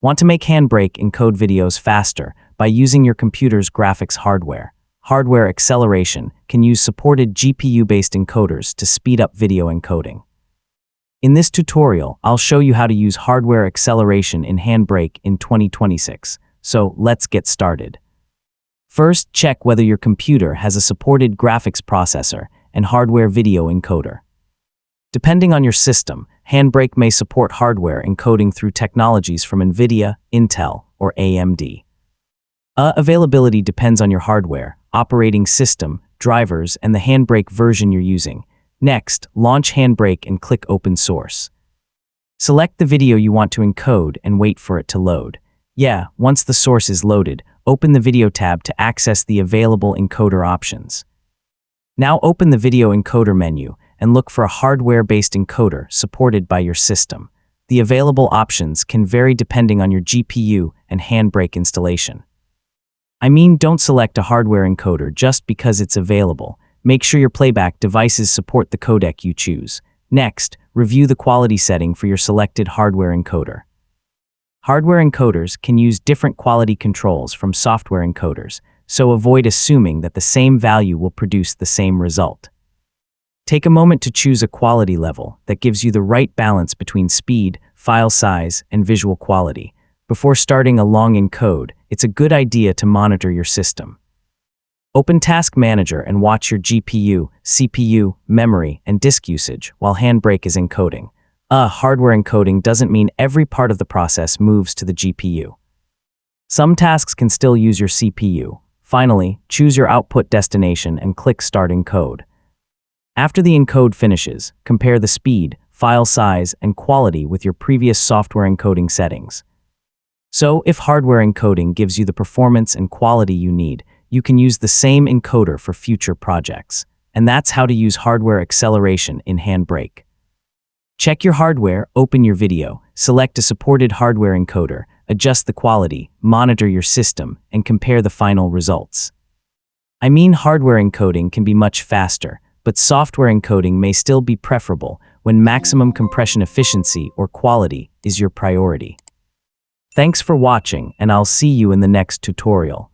Want to make HandBrake encode videos faster by using your computer's graphics hardware? Hardware acceleration can use supported GPU-based encoders to speed up video encoding. In this tutorial, I'll show you how to use hardware acceleration in HandBrake in 2026. So let's get started. First, check whether your computer has a supported graphics processor and hardware video encoder. Depending on your system, HandBrake may support hardware encoding through technologies from NVIDIA, Intel, or AMD. Availability depends on your hardware, operating system, drivers, and the HandBrake version you're using. Next, launch HandBrake and click Open Source. Select the video you want to encode and wait for it to load. Once the source is loaded, open the Video tab to access the available encoder options. Now open the Video Encoder menu and look for a hardware-based encoder supported by your system. The available options can vary depending on your GPU and HandBrake installation. Don't select a hardware encoder just because it's available. Make sure your playback devices support the codec you choose. Next, review the quality setting for your selected hardware encoder. Hardware encoders can use different quality controls from software encoders, so avoid assuming that the same value will produce the same result. Take a moment to choose a quality level that gives you the right balance between speed, file size, and visual quality. Before starting a long encode, it's a good idea to monitor your system. Open Task Manager and watch your GPU, CPU, memory, and disk usage while HandBrake is encoding. Hardware encoding doesn't mean every part of the process moves to the GPU. Some tasks can still use your CPU. Finally, choose your output destination and click Start Encode. After the encode finishes, compare the speed, file size, and quality with your previous software encoding settings. So, if hardware encoding gives you the performance and quality you need, you can use the same encoder for future projects. And that's how to use hardware acceleration in HandBrake. Check your hardware, open your video, select a supported hardware encoder, adjust the quality, monitor your system, and compare the final results. Hardware encoding can be much faster, but software encoding may still be preferable when maximum compression efficiency or quality is your priority. Thanks for watching, and I'll see you in the next tutorial.